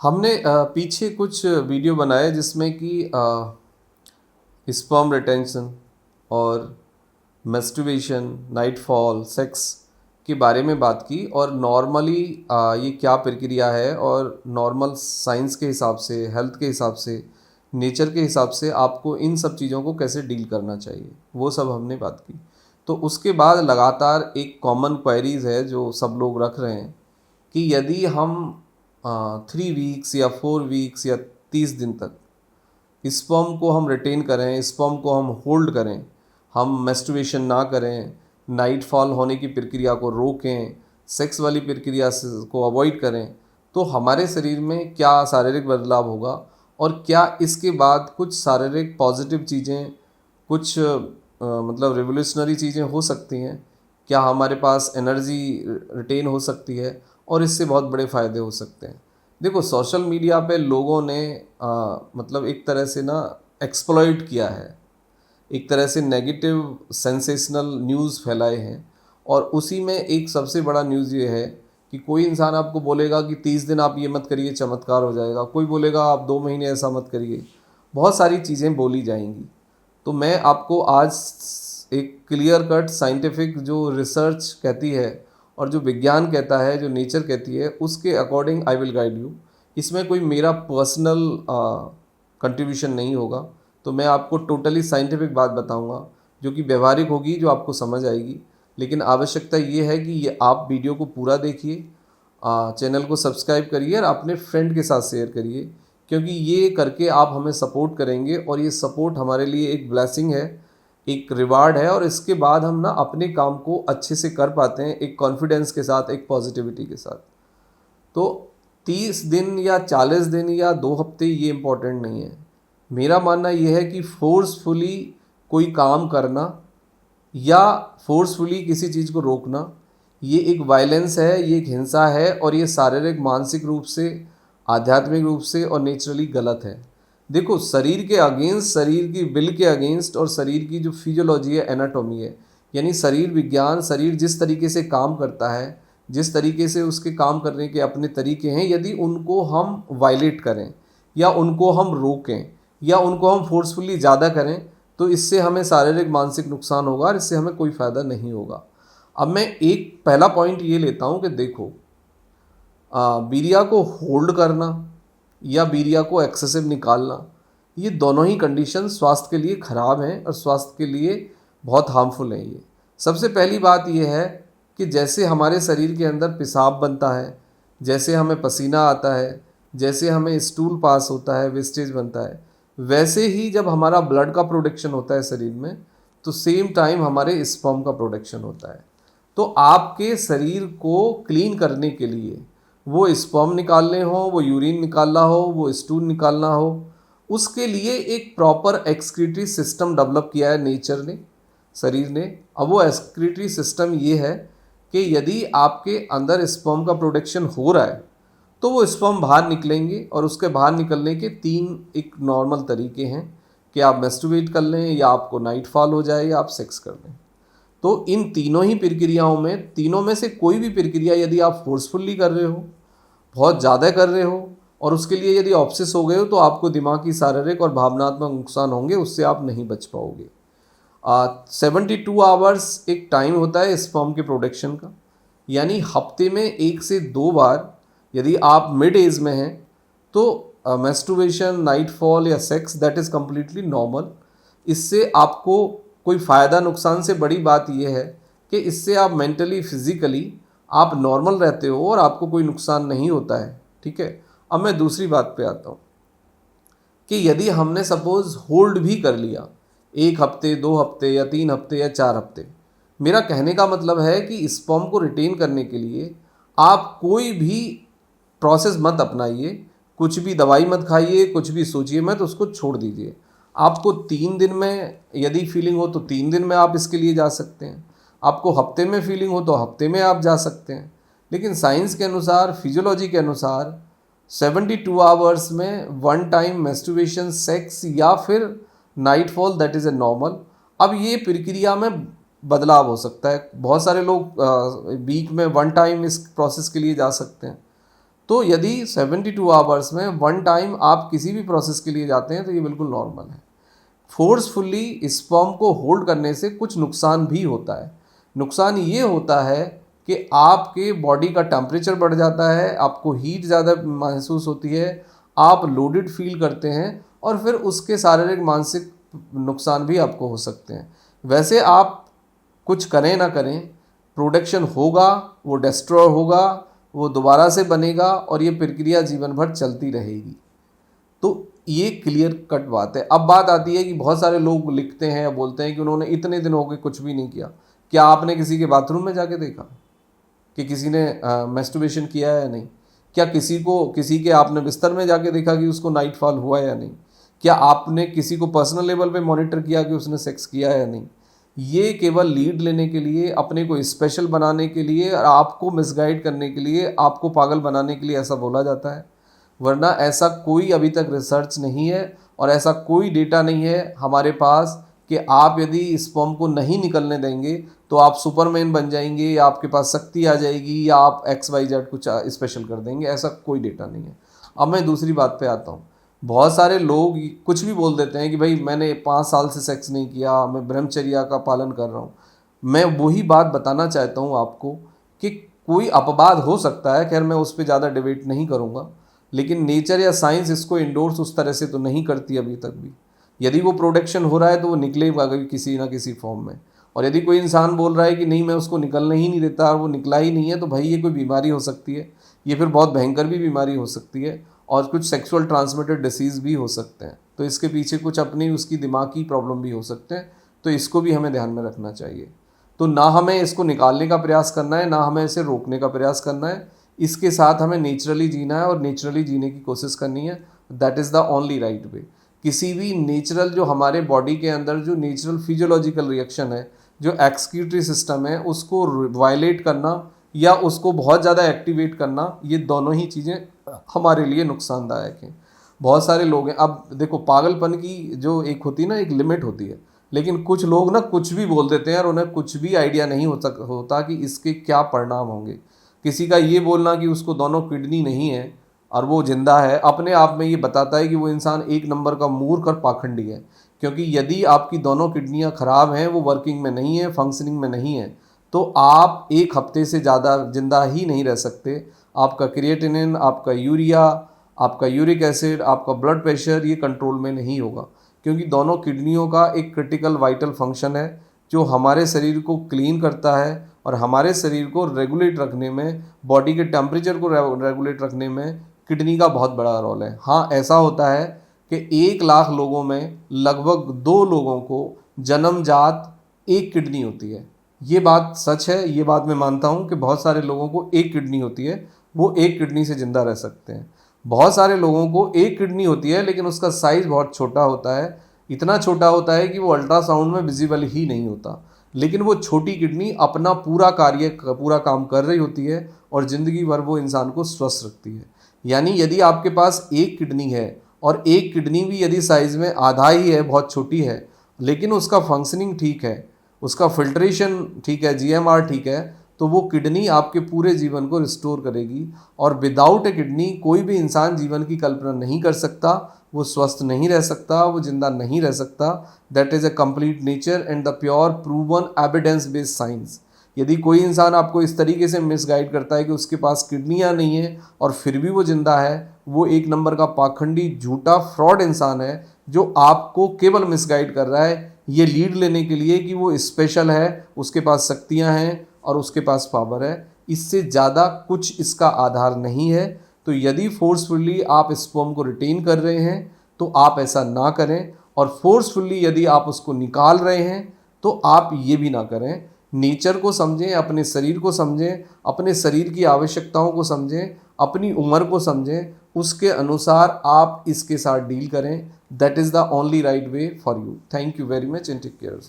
हमने पीछे कुछ वीडियो बनाए जिसमें कि स्पर्म रिटेंशन और मेस्टुर्बेशन, नाइटफॉल, सेक्स के बारे में बात की और नॉर्मली ये क्या प्रक्रिया है और नॉर्मल साइंस के हिसाब से, हेल्थ के हिसाब से, नेचर के हिसाब से आपको इन सब चीज़ों को कैसे डील करना चाहिए, वो सब हमने बात की। तो उसके बाद लगातार एक कॉमन क्वेरीज है जो सब लोग रख रहे हैं कि यदि हम 3 वीक्स या 4 वीक्स या 30 दिन तक स्पर्म को हम रिटेन करें, स्पर्म को हम होल्ड करें, हम मेस्टुर्बेशन ना करें, नाइटफॉल होने की प्रक्रिया को रोकें, सेक्स वाली प्रक्रिया को अवॉइड करें, तो हमारे शरीर में क्या शारीरिक बदलाव होगा और क्या इसके बाद कुछ शारीरिक पॉजिटिव चीज़ें, कुछ मतलब रिवोल्यूशनरी चीज़ें हो सकती हैं, क्या हमारे पास एनर्जी रिटेन हो सकती है और इससे बहुत बड़े फ़ायदे हो सकते हैं। देखो, सोशल मीडिया पे लोगों ने मतलब एक तरह से ना एक्सप्लॉइट किया है, एक तरह से नेगेटिव सेंसेशनल न्यूज़ फैलाए हैं और उसी में एक सबसे बड़ा न्यूज़ ये है कि कोई इंसान आपको बोलेगा कि 30 दिन आप ये मत करिए चमत्कार हो जाएगा, कोई बोलेगा आप 2 महीने ऐसा मत करिए, बहुत सारी चीज़ें बोली जाएंगी। तो मैं आपको आज एक क्लियर कट साइंटिफिक जो रिसर्च कहती है और जो विज्ञान कहता है, जो नेचर कहती है, उसके according I will guide you. इसमें कोई मेरा पर्सनल कंट्रीब्यूशन नहीं होगा। तो मैं आपको टोटली साइंटिफिक बात बताऊंगा जो कि व्यवहारिक होगी, जो आपको समझ आएगी। लेकिन आवश्यकता ये है कि ये आप वीडियो को पूरा देखिए, चैनल को सब्सक्राइब करिए और अपने फ्रेंड के साथ शेयर करिए, क्योंकि ये करके आप हमें सपोर्ट करेंगे और ये सपोर्ट हमारे लिए एक ब्लेसिंग है, एक रिवार्ड है और इसके बाद हम ना अपने काम को अच्छे से कर पाते हैं, एक कॉन्फिडेंस के साथ, एक पॉजिटिविटी के साथ। तो 30 दिन या 40 दिन या 2 हफ्ते ये इम्पोर्टेंट नहीं है। मेरा मानना यह है कि फोर्सफुली कोई काम करना या फोर्सफुली किसी चीज़ को रोकना, ये एक वायलेंस है, ये एक हिंसा है और ये शारीरिक, मानसिक रूप से, आध्यात्मिक रूप से और नेचुरली गलत है। देखो, शरीर के अगेंस्ट, शरीर की विल के अगेंस्ट और शरीर की जो फिजियोलॉजी है, एनाटॉमी है, यानी शरीर विज्ञान, शरीर जिस तरीके से काम करता है, जिस तरीके से उसके काम करने के अपने तरीके हैं, यदि उनको हम वायलेट करें या उनको हम रोकें या उनको हम फोर्सफुली ज़्यादा करें तो इससे हमें शारीरिक, मानसिक नुकसान होगा और इससे हमें कोई फ़ायदा नहीं होगा। अब मैं एक पहला पॉइंट ये लेता हूँ कि देखो, बीरिया को होल्ड करना या बीरिया को एक्सेसिव निकालना, ये दोनों ही कंडीशन स्वास्थ्य के लिए ख़राब हैं और स्वास्थ्य के लिए बहुत हार्मफुल हैं। ये सबसे पहली बात ये है कि जैसे हमारे शरीर के अंदर पेशाब बनता है, जैसे हमें पसीना आता है, जैसे हमें स्टूल पास होता है, वेस्टेज बनता है, वैसे ही जब हमारा ब्लड का प्रोडक्शन होता है शरीर में, तो सेम टाइम हमारे स्पर्म का प्रोडक्शन होता है। तो आपके शरीर को क्लीन करने के लिए, वो स्पर्म निकालने हो, वो यूरिन निकालना हो, वो स्टूल निकालना हो, उसके लिए एक प्रॉपर एक्सक्रीटरी सिस्टम डेवलप किया है नेचर ने, शरीर ने। अब वो एक्सक्रीटरी सिस्टम ये है कि यदि आपके अंदर स्पर्म का प्रोडक्शन हो रहा है तो वो स्पर्म बाहर निकलेंगे और उसके बाहर निकलने के 3 एक नॉर्मल तरीके हैं कि आप मेस्टुर्बेट कर लें या आपको नाइटफॉल हो जाए या आप सेक्स कर लें। तो इन तीनों ही प्रक्रियाओं में, तीनों में से कोई भी प्रक्रिया यदि आप फोर्सफुली कर रहे हो, बहुत ज़्यादा कर रहे हो और उसके लिए यदि ऑब्सेस हो गए हो, तो आपको दिमागी, शारीरिक और भावनात्मक नुकसान होंगे, उससे आप नहीं बच पाओगे। 72 आवर्स एक टाइम होता है स्पर्म के प्रोडक्शन का, यानी हफ्ते में 1 से 2 बार यदि आप मिड एज में हैं तो मेस्टुर्बेशन, नाइटफॉल या sex, that is completely normal. इससे आपको कोई फ़ायदा, नुकसान से बड़ी बात यह है कि इससे आप मेंटली, फिज़िकली आप नॉर्मल रहते हो और आपको कोई नुकसान नहीं होता है। ठीक है। अब मैं दूसरी बात पे आता हूँ कि यदि हमने सपोज़ होल्ड भी कर लिया 1 हफ्ते, 2 हफ्ते या 3 हफ्ते या 4 हफ्ते, मेरा कहने का मतलब है कि स्पर्म को रिटेन करने के लिए आप कोई भी प्रोसेस मत अपनाइए, कुछ भी दवाई मत खाइए, कुछ भी सोचिए मत, उसको छोड़ दीजिए। आपको 3 दिन में यदि फीलिंग हो तो 3 दिन में आप इसके लिए जा सकते हैं, आपको हफ्ते में फीलिंग हो तो हफ्ते में आप जा सकते हैं। लेकिन साइंस के अनुसार, फिजियोलॉजी के अनुसार 72 आवर्स में 1 टाइम मेस्टुर्बेशन, सेक्स या फिर nightfall, that is a normal. अब ये प्रक्रिया में बदलाव हो सकता है। बहुत सारे लोग वीक में 1 टाइम इस प्रोसेस के लिए जा सकते हैं। तो यदि 72 आवर्स में वन टाइम आप किसी भी प्रोसेस के लिए जाते हैं तो ये बिल्कुल नॉर्मल है। फोर्सफुली स्पर्म को होल्ड करने से कुछ नुकसान भी होता है। नुकसान ये होता है कि आपके बॉडी का टेम्परेचर बढ़ जाता है, आपको हीट ज़्यादा महसूस होती है, आप लोडेड फील करते हैं और फिर उसके शारीरिक मानसिक नुकसान भी आपको हो सकते हैं। वैसे आप कुछ करें ना करें, प्रोडक्शन होगा, वो डिस्ट्रॉय होगा, वो दोबारा से बनेगा और ये प्रक्रिया जीवन भर चलती रहेगी। तो ये क्लियर कट बात है। अब बात आती है कि बहुत सारे लोग लिखते हैं या बोलते हैं कि उन्होंने इतने दिन हो गए कुछ भी नहीं किया। क्या आपने किसी के बाथरूम में जाके देखा कि किसी ने मैस्टरबेशन किया है या नहीं? क्या किसी के आपने बिस्तर में जाके देखा कि उसको नाइट फॉल हुआ है या नहीं? क्या आपने किसी को पर्सनल लेवल पे मॉनिटर किया कि उसने सेक्स किया है या नहीं? ये केवल लीड लेने के लिए, अपने को स्पेशल बनाने के लिए और आपको मिसगाइड करने के लिए, आपको पागल बनाने के लिए ऐसा बोला जाता है। वरना ऐसा कोई अभी तक रिसर्च नहीं है और ऐसा कोई डेटा नहीं है हमारे पास कि आप यदि स्पर्म को नहीं निकलने देंगे तो आप सुपरमैन बन जाएंगे या आपके पास शक्ति आ जाएगी या आप XYZ कुछ स्पेशल कर देंगे। ऐसा कोई डेटा नहीं है। अब मैं दूसरी बात पे आता हूँ। बहुत सारे लोग कुछ भी बोल देते हैं कि भाई मैंने 5 साल से सेक्स नहीं किया, मैं ब्रह्मचर्या का पालन कर रहा हूँ। मैं वही बात बताना चाहता हूँ आपको कि कोई अपवाद हो सकता है, खैर मैं उस पर ज़्यादा डिबेट नहीं करूँगा, लेकिन नेचर या साइंस इसको इंडोर्स उस तरह से तो नहीं करती अभी तक भी। यदि वो प्रोडक्शन हो रहा है तो वो निकलेगा किसी ना किसी फॉर्म में। और यदि कोई इंसान बोल रहा है कि नहीं मैं उसको निकलने ही नहीं देता और वो निकला ही नहीं है, तो भाई ये कोई बीमारी हो सकती है, ये फिर बहुत भयंकर भी बीमारी हो सकती है और कुछ सेक्सुअल ट्रांसमिटेड डिसीज़ भी हो सकते हैं। तो इसके पीछे कुछ अपनी उसकी दिमागी प्रॉब्लम भी हो सकते हैं, तो इसको भी हमें ध्यान में रखना चाहिए। तो ना हमें इसको निकालने का प्रयास करना है, ना हमें इसे रोकने का प्रयास करना है। इसके साथ हमें नेचुरली जीना है और नेचुरली जीने की कोशिश करनी है। That is the only right वे। किसी भी नेचुरल जो हमारे बॉडी के अंदर जो नेचुरल फिजियोलॉजिकल रिएक्शन है, जो एक्सक्रीटरी सिस्टम है, उसको वायलेट करना या उसको बहुत ज़्यादा एक्टिवेट करना, ये दोनों ही चीज़ें हमारे लिए नुकसानदायक हैं। बहुत सारे लोग हैं, अब देखो पागलपन की जो एक होती है ना, एक लिमिट होती है, लेकिन कुछ लोग ना कुछ भी बोल देते हैं और उन्हें कुछ भी आइडिया नहीं होता कि इसके क्या परिणाम होंगे। किसी का ये बोलना कि उसको दोनों किडनी नहीं है और वो जिंदा है, अपने आप में ये बताता है कि वो इंसान एक नंबर का मूर्ख और पाखंडी है। क्योंकि यदि आपकी दोनों किडनियां खराब हैं, वो वर्किंग में नहीं है, फंक्शनिंग में नहीं है, तो आप एक हफ्ते से ज़्यादा जिंदा ही नहीं रह सकते। आपका क्रिएटिनिन, आपका यूरिया, आपका यूरिक एसिड, आपका ब्लड प्रेशर ये कंट्रोल में नहीं होगा। क्योंकि दोनों किडनियों का एक क्रिटिकल वाइटल फंक्शन है जो हमारे शरीर को क्लीन करता है और हमारे शरीर को रेगुलेट रखने में, बॉडी के टेम्परेचर को रेगुलेट रखने में किडनी का बहुत बड़ा रोल है। हाँ, ऐसा होता है कि 1 लाख लोगों में लगभग 2 लोगों को जन्मजात एक किडनी होती है। ये बात सच है, ये बात मैं मानता हूँ कि बहुत सारे लोगों को एक किडनी होती है, वो एक किडनी से ज़िंदा रह सकते हैं। बहुत सारे लोगों को एक किडनी होती है लेकिन उसका साइज़ बहुत छोटा होता है, इतना छोटा होता है कि वो अल्ट्रासाउंड में विजिबल ही नहीं होता, लेकिन वो छोटी किडनी अपना पूरा काम कर रही होती है और ज़िंदगी भर वो इंसान को स्वस्थ रखती है। यानी यदि आपके पास एक किडनी है और एक किडनी भी यदि साइज़ में आधा ही है, बहुत छोटी है, लेकिन उसका फंक्शनिंग ठीक है, उसका फिल्ट्रेशन ठीक है, GMR ठीक है, तो वो किडनी आपके पूरे जीवन को रिस्टोर करेगी। और विदाउट ए किडनी कोई भी इंसान जीवन की कल्पना नहीं कर सकता, वो स्वस्थ नहीं रह सकता, वो जिंदा नहीं रह सकता। That is a complete nature and the pure proven evidence based science. यदि कोई इंसान आपको इस तरीके से मिसगाइड करता है कि उसके पास किडनियां नहीं है और फिर भी वो जिंदा है, वो एक नंबर का पाखंडी, झूठा, फ्रॉड इंसान है जो आपको केवल मिसगाइड कर रहा है ये लीड लेने के लिए कि वो स्पेशल है, उसके पास शक्तियां हैं और उसके पास पावर है। इससे ज़्यादा कुछ इसका आधार नहीं है। तो यदि फोर्सफुली आप स्पर्म को रिटेन कर रहे हैं तो आप ऐसा ना करें, और फोर्सफुली यदि आप उसको निकाल रहे हैं तो आप ये भी ना करें। नेचर को समझें, अपने शरीर को समझें, अपने शरीर की आवश्यकताओं को समझें, अपनी उम्र को समझें, उसके अनुसार आप इसके साथ डील करें। That is the only right way for you. Thank you very much and take care.